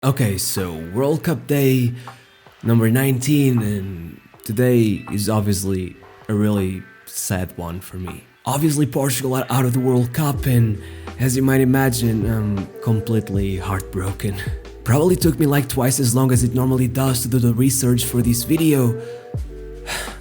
Okay, so World Cup Day number 19, and today is obviously a really sad one for me. Obviously, Portugal are out of the World Cup, and as you might imagine, I'm completely heartbroken. Probably took me like twice as long as it normally does to do the research for this video,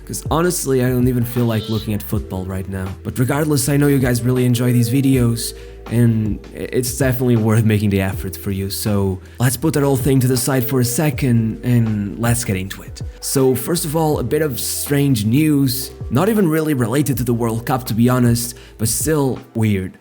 because honestly, I don't even feel like looking at football right now. But regardless, I know you guys really enjoy these videos, and it's definitely worth making the effort for you. So let's put that whole thing to the side for a second and let's get into it. So first of all, a bit of strange news, not even really related to the World Cup to be honest, but still weird.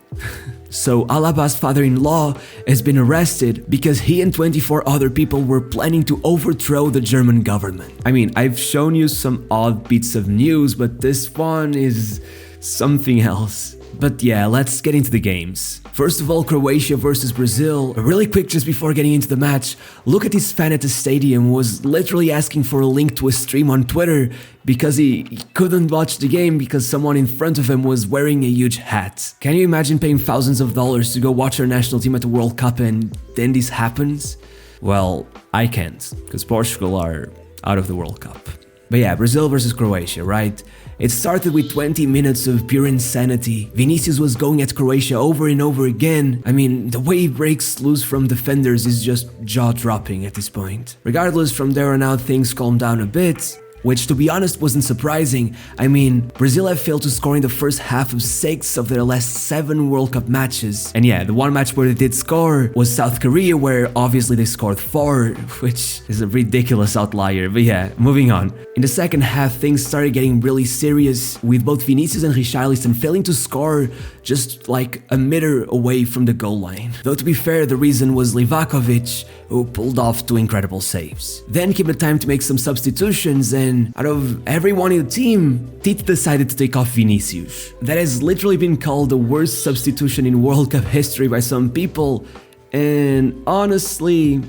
So Alaba's father-in-law has been arrested because he and 24 other people were planning to overthrow the German government. I mean, I've shown you some odd bits of news, but this one is something else. But yeah, let's get into the games. First of all, Croatia versus Brazil. Really quick, just before getting into the match, look at this fan at the stadium who was literally asking for a link to a stream on Twitter because he couldn't watch the game because someone in front of him was wearing a huge hat. Can you imagine paying thousands of dollars to go watch our national team at the World Cup and then this happens? Well, I can't, because Portugal are out of the World Cup. But yeah, Brazil versus Croatia, right? It started with 20 minutes of pure insanity. Vinicius was going at Croatia over and over again. I mean, the way he breaks loose from defenders is just jaw-dropping at this point. Regardless, from there on out things calmed down a bit, which to be honest wasn't surprising. I mean, Brazil have failed to score in the first half of 6 of their last 7 World Cup matches. And yeah, the one match where they did score was South Korea, where obviously they scored 4, which is a ridiculous outlier, but yeah, moving on. In the second half, things started getting really serious, with both Vinicius and Richarlison failing to score just like a meter away from the goal line. Though to be fair, the reason was Livakovic, who pulled off 2 incredible saves. Then came the time to make some substitutions, and out of everyone in the team, Tite decided to take off Vinicius. That has literally been called the worst substitution in World Cup history by some people, and honestly,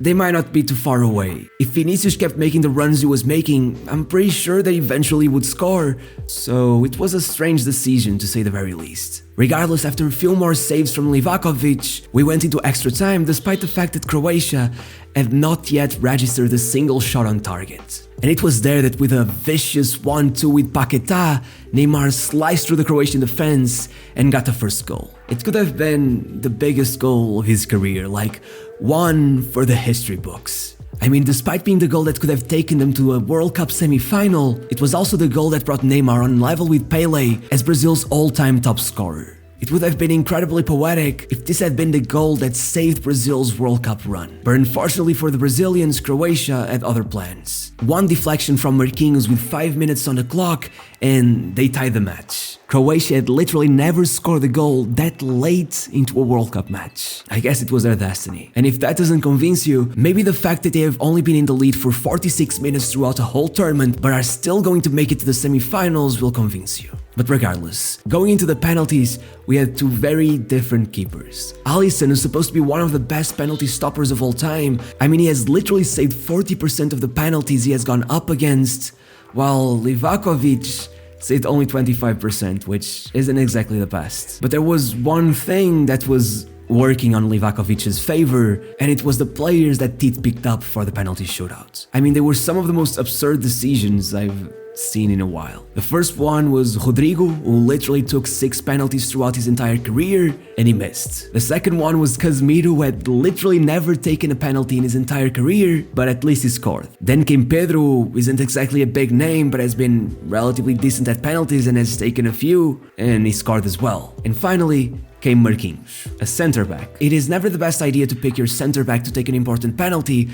they might not be too far away. If Vinicius kept making the runs he was making, I'm pretty sure that eventually he would score, so it was a strange decision to say the very least. Regardless, after a few more saves from Livakovic, we went into extra time despite the fact that Croatia had not yet registered a single shot on target. And it was there that with a vicious 1-2 with Paquetá, Neymar sliced through the Croatian defense and got the first goal. It could have been the biggest goal of his career, like one for the history books. I mean, despite being the goal that could have taken them to a World Cup semi-final, it was also the goal that brought Neymar on level with Pelé as Brazil's all-time top scorer. It would have been incredibly poetic if this had been the goal that saved Brazil's World Cup run. But unfortunately for the Brazilians, Croatia had other plans. One deflection from Marquinhos with 5 minutes on the clock, and they tied the match. Croatia had literally never scored a goal that late into a World Cup match. I guess it was their destiny. And if that doesn't convince you, maybe the fact that they have only been in the lead for 46 minutes throughout the whole tournament but are still going to make it to the semi-finals will convince you. But regardless, going into the penalties, we had 2 very different keepers. Alisson is supposed to be one of the best penalty stoppers of all time. I mean, he has literally saved 40% of the penalties he has gone up against, while Livakovic saved only 25%, which isn't exactly the best. But there was one thing that was working on Livakovic's favor, and it was the players that Tite picked up for the penalty shootout. I mean, they were some of the most absurd decisions I've seen in a while. The first one was Rodrigo, who literally took 6 penalties throughout his entire career, and he missed. The second one was Casemiro, who had literally never taken a penalty in his entire career, but at least he scored. Then came Pedro, who isn't exactly a big name, but has been relatively decent at penalties and has taken a few, and he scored as well. And finally, came Marquinhos, a center-back. It is never the best idea to pick your center-back to take an important penalty,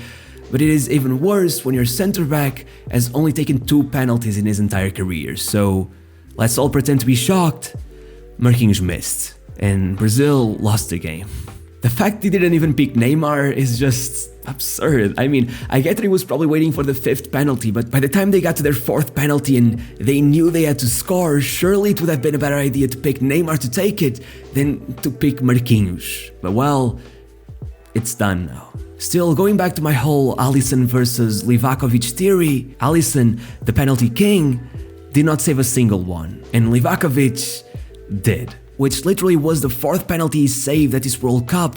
but it is even worse when your center-back has only taken 2 penalties in his entire career. So let's all pretend to be shocked. Marquinhos missed, and Brazil lost the game. The fact he didn't even pick Neymar is just absurd. I mean, I get that he was probably waiting for the 5th penalty, but by the time they got to their 4th penalty and they knew they had to score, surely it would have been a better idea to pick Neymar to take it than to pick Marquinhos. But well, it's done now. Still, going back to my whole Alisson versus Livakovic theory, Alisson, the penalty king, did not save a single one, and Livakovic did. which literally was the 4th penalty he saved at this World Cup,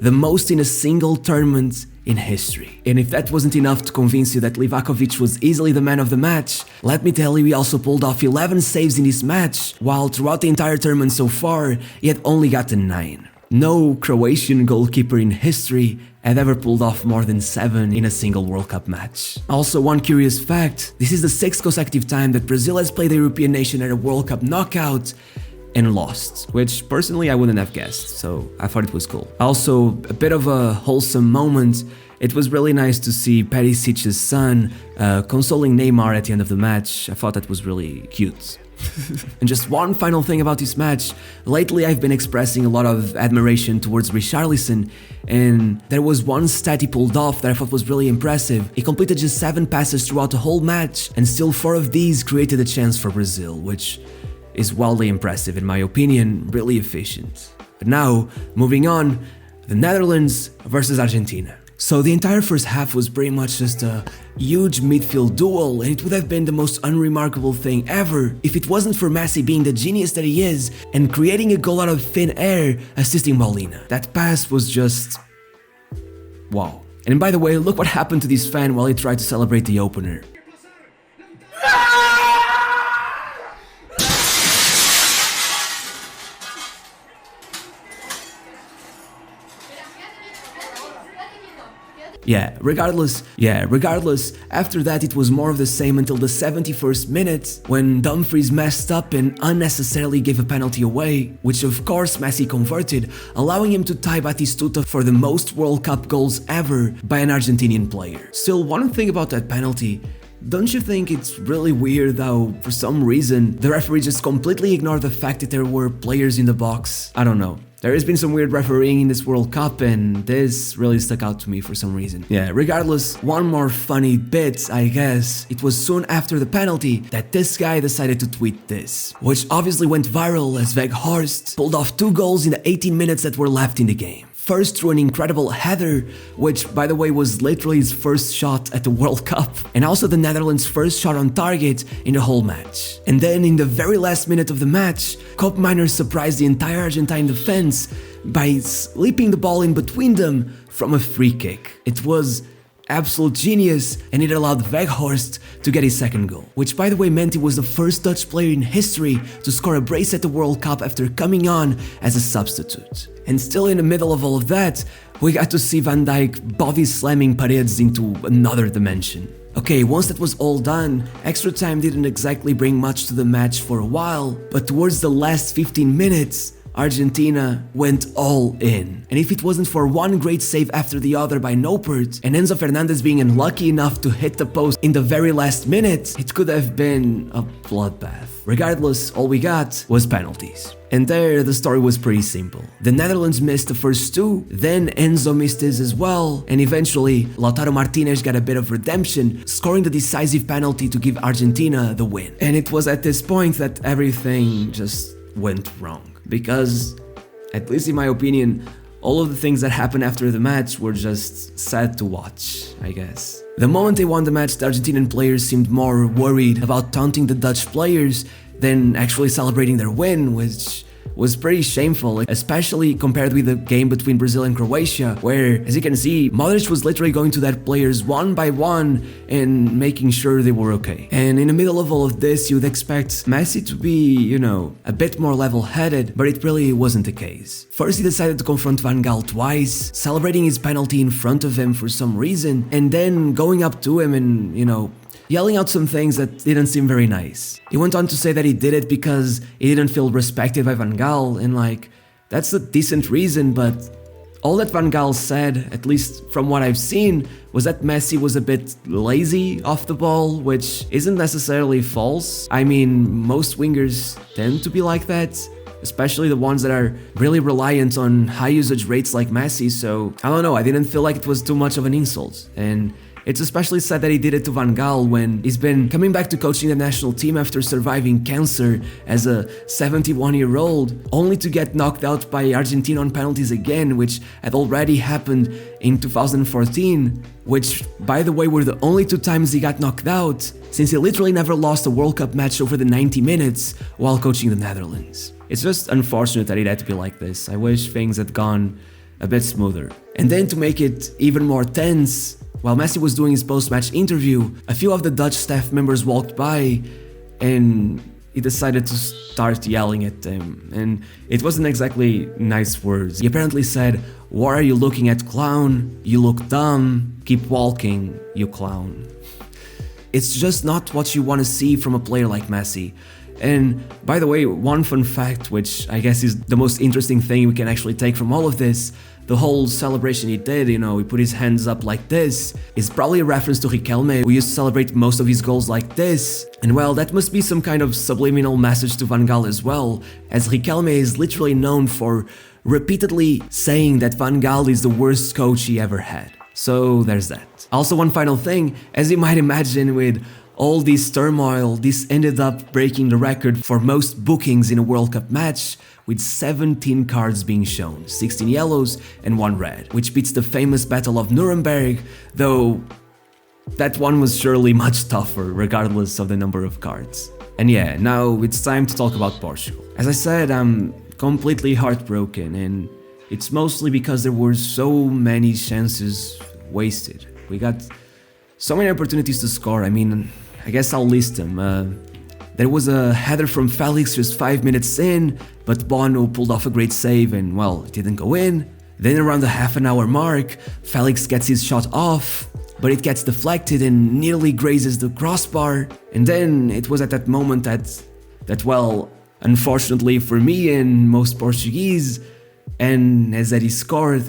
the most in a single tournament in history. And if that wasn't enough to convince you that Livakovic was easily the man of the match, let me tell you he also pulled off 11 saves in this match, while throughout the entire tournament so far, he had only gotten 9. No Croatian goalkeeper in history had ever pulled off more than 7 in a single World Cup match. Also, one curious fact, this is the 6th consecutive time that Brazil has played a European nation at a World Cup knockout and lost, which personally I wouldn't have guessed, so I thought it was cool. Also, a bit of a wholesome moment. It was really nice to see Perisic's son consoling Neymar at the end of the match. I thought that was really cute. And just one final thing about this match, lately I've been expressing a lot of admiration towards Richarlison, and there was one stat he pulled off that I thought was really impressive. He completed just 7 passes throughout the whole match, and still 4 of these created a chance for Brazil, which is wildly impressive in my opinion, really efficient. But now, moving on, the Netherlands versus Argentina. So the entire first half was pretty much just a huge midfield duel, and it would have been the most unremarkable thing ever if it wasn't for Messi being the genius that he is and creating a goal out of thin air, assisting Molina. That pass was just wow. And by the way, look what happened to this fan while he tried to celebrate the opener. Regardless, after that it was more of the same until the 71st minute, when Dumfries messed up and unnecessarily gave a penalty away, which of course Messi converted, allowing him to tie Batistuta for the most World Cup goals ever by an Argentinian player. Still, one thing about that penalty, don't you think it's really weird how, for some reason, the referee just completely ignored the fact that there were players in the box? I don't know. There has been some weird refereeing in this World Cup, and this really stuck out to me for some reason. Regardless, one more funny bit, I guess. It was soon after the penalty that this guy decided to tweet this, which obviously went viral as Weghorst pulled off 2 goals in the 18 minutes that were left in the game. First through an incredible header, which by the way was literally his first shot at the World Cup, and also the Netherlands' first shot on target in the whole match. And then in the very last minute of the match, Koopmeiners surprised the entire Argentine defense by slipping the ball in between them from a free kick. It was absolute genius, and it allowed Weghorst to get his second goal, which by the way meant he was the first Dutch player in history to score a brace at the World Cup after coming on as a substitute. And still in the middle of all of that, we got to see Van Dijk body slamming Paredes into another dimension. Okay, once that was all done, extra time didn't exactly bring much to the match for a while, but towards the last 15 minutes, Argentina went all in. And if it wasn't for one great save after the other by Noppert, and Enzo Fernandez being unlucky enough to hit the post in the very last minute, it could have been a bloodbath. Regardless, all we got was penalties. And there, the story was pretty simple. The Netherlands missed the first 2, then Enzo missed his as well, and eventually, Lautaro Martinez got a bit of redemption, scoring the decisive penalty to give Argentina the win. And it was at this point that everything just went wrong. Because, at least in my opinion, all of the things that happened after the match were just sad to watch, I guess. The moment they won the match, the Argentinian players seemed more worried about taunting the Dutch players than actually celebrating their win, which was pretty shameful, especially compared with the game between Brazil and Croatia, where, as you can see, Modric was literally going to their players one by one and making sure they were okay. And in the middle of all of this, you'd expect Messi to be, a bit more level-headed, but it really wasn't the case. First, he decided to confront Van Gaal twice, celebrating his penalty in front of him for some reason, and then going up to him and, yelling out some things that didn't seem very nice. He went on to say that he did it because he didn't feel respected by Van Gaal, and that's a decent reason, but all that Van Gaal said, at least from what I've seen, was that Messi was a bit lazy off the ball, which isn't necessarily false. I mean, most wingers tend to be like that, especially the ones that are really reliant on high usage rates like Messi, so I don't know, I didn't feel like it was too much of an insult. And it's especially sad that he did it to Van Gaal when he's been coming back to coaching the national team after surviving cancer as a 71-year-old, only to get knocked out by Argentina on penalties again, which had already happened in 2014, which, by the way, were the only 2 times he got knocked out, since he literally never lost a World Cup match over the 90 minutes while coaching the Netherlands. It's just unfortunate that it had to be like this. I wish things had gone a bit smoother. And then to make it even more tense, while Messi was doing his post-match interview, a few of the Dutch staff members walked by and he decided to start yelling at them. And it wasn't exactly nice words. He apparently said, "What are you looking at, clown? You look dumb. Keep walking, you clown." It's just not what you want to see from a player like Messi. And by the way, one fun fact, which I guess is the most interesting thing we can actually take from all of this, the whole celebration he did, he put his hands up like this, is probably a reference to Riquelme, who used to celebrate most of his goals like this. And well, that must be some kind of subliminal message to Van Gaal as well, as Riquelme is literally known for repeatedly saying that Van Gaal is the worst coach he ever had. So there's that. Also, one final thing, as you might imagine, with all this turmoil, this ended up breaking the record for most bookings in a World Cup match, with 17 cards being shown, 16 yellows and 1 red, which beats the famous Battle of Nuremberg, though that one was surely much tougher regardless of the number of cards. And yeah, now it's time to talk about Portugal. As I said, I'm completely heartbroken, and it's mostly because there were so many chances wasted. We got so many opportunities to score. I mean, I guess I'll list them. There was a header from Felix just 5 minutes in, but Bono pulled off a great save and, well, it didn't go in. Then around the half-an-hour mark, Felix gets his shot off, but it gets deflected and nearly grazes the crossbar. And then it was at that moment that well, unfortunately for me and most Portuguese, and as Eddie scored.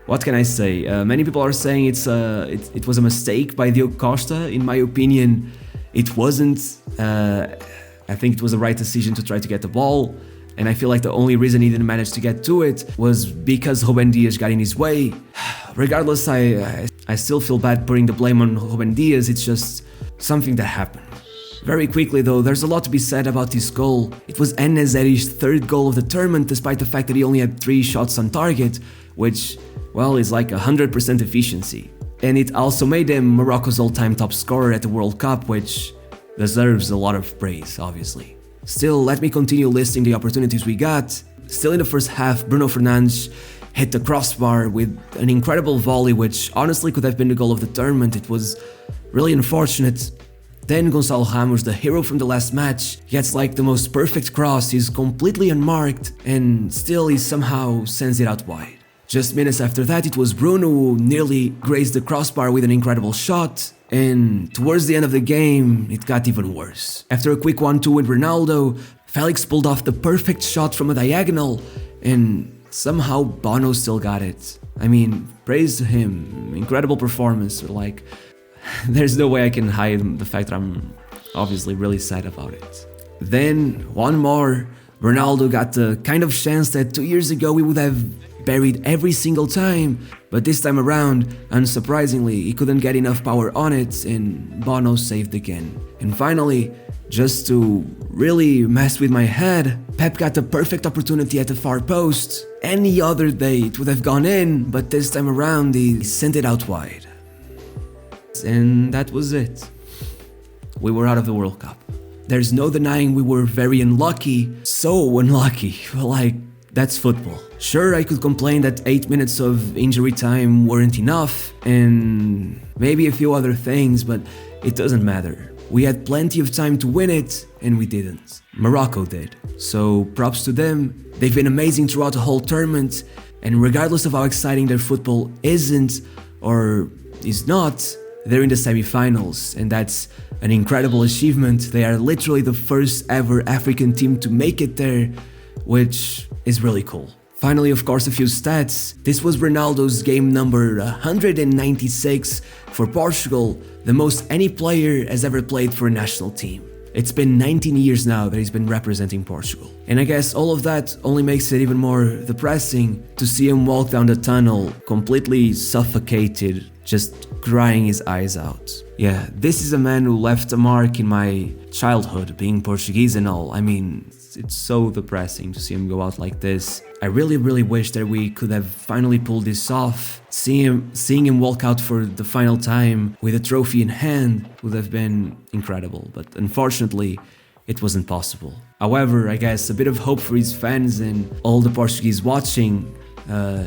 What can I say? Many people are saying it was a mistake by Diogo Costa. In my opinion, it wasn't. I think it was the right decision to try to get the ball, and I feel like the only reason he didn't manage to get to it was because Ruben Dias got in his way. Regardless, I still feel bad putting the blame on Ruben Dias. It's just something that happened. Very quickly though, there's a lot to be said about this goal. It was En-Nesyri's third goal of the tournament, despite the fact that he only had 3 shots on target, which, well, is like 100% efficiency. And it also made him Morocco's all-time top scorer at the World Cup, which deserves a lot of praise, obviously. Still, let me continue listing the opportunities we got. Still in the first half, Bruno Fernandes hit the crossbar with an incredible volley, which honestly could have been the goal of the tournament. It was really unfortunate. Then Gonçalo Ramos, the hero from the last match, gets like the most perfect cross. He's completely unmarked, and still he somehow sends it out wide. Just minutes after that, it was Bruno who nearly grazed the crossbar with an incredible shot, and towards the end of the game, it got even worse. After a quick 1-2 with Ronaldo, Felix pulled off the perfect shot from a diagonal, and somehow Bono still got it. I mean, praise to him, incredible performance, like, there's no way I can hide the fact that I'm obviously really sad about it. Then, one more, Ronaldo got the kind of chance that 2 years ago we would have buried every single time, but this time around, unsurprisingly, he couldn't get enough power on it and Bono saved again. And finally, just to really mess with my head, Pep got the perfect opportunity at the far post. Any other day it would have gone in, but this time around he sent it out wide. And that was it. We were out of the World Cup. There's no denying we were very unlucky, so unlucky, like, that's football. Sure, I could complain that 8 minutes of injury time weren't enough, and maybe a few other things, but it doesn't matter. We had plenty of time to win it, and we didn't. Morocco did. So props to them. They've been amazing throughout the whole tournament, and regardless of how exciting their football isn't, or is not, they're in the semi-finals, and that's an incredible achievement. They are literally the first ever African team to make it there, which is really cool. Finally, of course, a few stats. This was Ronaldo's game number 196 for Portugal, the most any player has ever played for a national team. It's been 19 years now that he's been representing Portugal. And I guess all of that only makes it even more depressing to see him walk down the tunnel completely suffocated, just crying his eyes out. Yeah, this is a man who left a mark in my childhood, being Portuguese and all. I mean, it's so depressing to see him go out like this. I really wish that we could have finally pulled this off. Seeing him walk out for the final time with a trophy in hand would have been incredible, but unfortunately, it wasn't possible. However, I guess a bit of hope for his fans and all the Portuguese watching.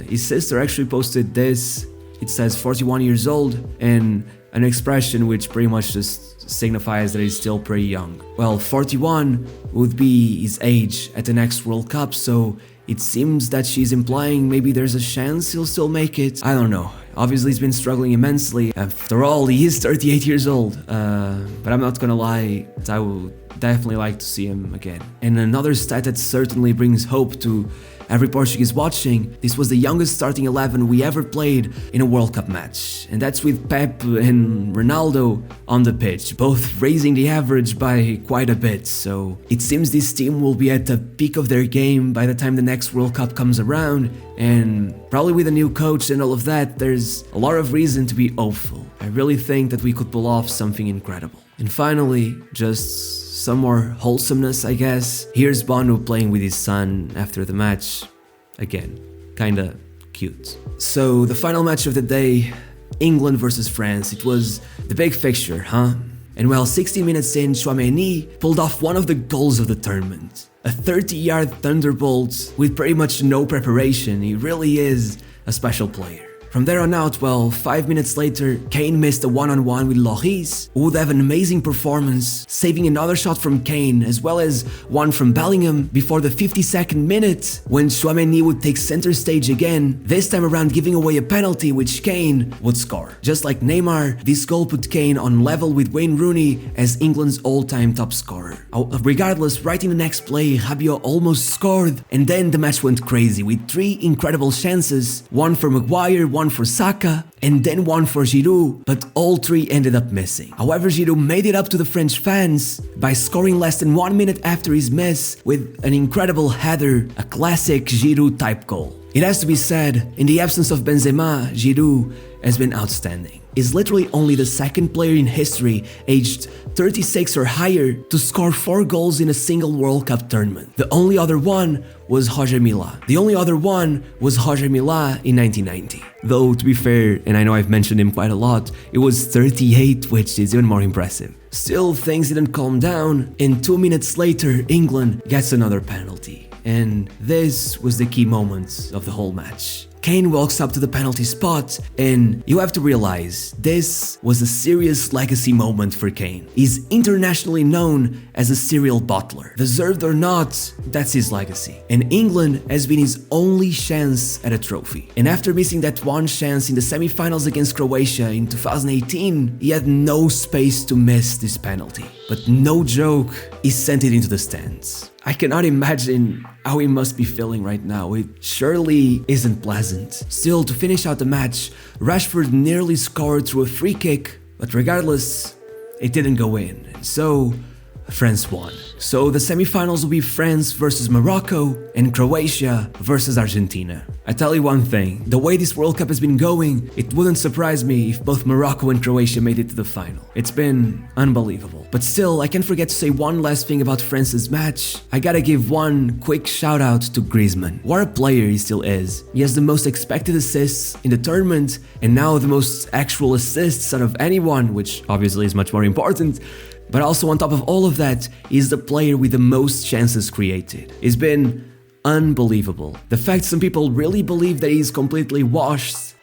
His sister actually posted this. It says 41 years old, and an expression which pretty much just signifies that he's still pretty young. Well, 41 would be his age at the next World Cup, so it seems that she's implying maybe there's a chance he'll still make it. I don't know. Obviously, he's been struggling immensely. After all, he is 38 years old. But I'm not gonna lie, I would definitely like to see him again. And another stat that certainly brings hope to every Portuguese watching, this was the youngest starting 11 we ever played in a World Cup match. And that's with Pep and Ronaldo on the pitch, both raising the average by quite a bit. So it seems this team will be at the peak of their game by the time the next World Cup comes around. And probably with a new coach and all of that, there's a lot of reason to be hopeful. I really think that we could pull off something incredible. And finally, just some more wholesomeness, I guess. Here's Bono playing with his son after the match. Again, kinda cute. So the final match of the day, England versus France. It was the big fixture, huh? And well, 60 minutes in, Tchouaméni pulled off one of the goals of the tournament. A 30-yard thunderbolt with pretty much no preparation. He really is a special player. From there on out, well, 5 minutes later, Kane missed a one-on-one with Lloris, who would have an amazing performance, saving another shot from Kane, as well as one from Bellingham before the 52nd minute, when Tchouaméni would take center stage again, this time around giving away a penalty which Kane would score. Just like Neymar, this goal put Kane on level with Wayne Rooney as England's all-time top scorer. Regardless, right in the next play, Rabiot almost scored, and then the match went crazy with 3 incredible chances, one for Maguire, one for Saka, and then one for Giroud, but all 3 ended up missing. However, Giroud made it up to the French fans by scoring less than 1 minute after his miss with an incredible header, a classic Giroud type goal. It has to be said, in the absence of Benzema, Giroud has been outstanding. Is literally only the second player in history aged 36 or higher to score 4 goals in a single World Cup tournament. The only other one was Roger Mila. The only other one was Roger Mila in 1990. Though, to be fair, and I know I've mentioned him quite a lot, it was 38, which is even more impressive. Still, things didn't calm down, and 2 minutes later, England gets another penalty. And this was the key moment of the whole match. Kane walks up to the penalty spot, and you have to realize this was a serious legacy moment for Kane. He's internationally known as a serial bottler. Deserved or not, that's his legacy. And England has been his only chance at a trophy. And after missing that one chance in the semi-finals against Croatia in 2018, he had no space to miss this penalty. But no joke, he sent it into the stands. I cannot imagine how he must be feeling right now. It surely isn't pleasant. Still, to finish out the match, Rashford nearly scored through a free kick, but regardless, it didn't go in. So, France won. So the semi-finals will be France versus Morocco and Croatia versus Argentina. I tell you one thing, the way this World Cup has been going, it wouldn't surprise me if both Morocco and Croatia made it to the final. It's been unbelievable. But still, I can't forget to say one last thing about France's match. I gotta give one quick shout out to Griezmann. What a player he still is. He has the most expected assists in the tournament, and now the most actual assists out of anyone, which obviously is much more important. But also on top of all of that, he's the player with the most chances created. He's been unbelievable. The fact some people really believe that he's completely washed,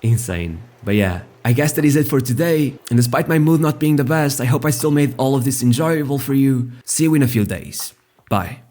insane. But yeah, I guess that is it for today. And despite my mood not being the best, I hope I still made all of this enjoyable for you. See you in a few days. Bye.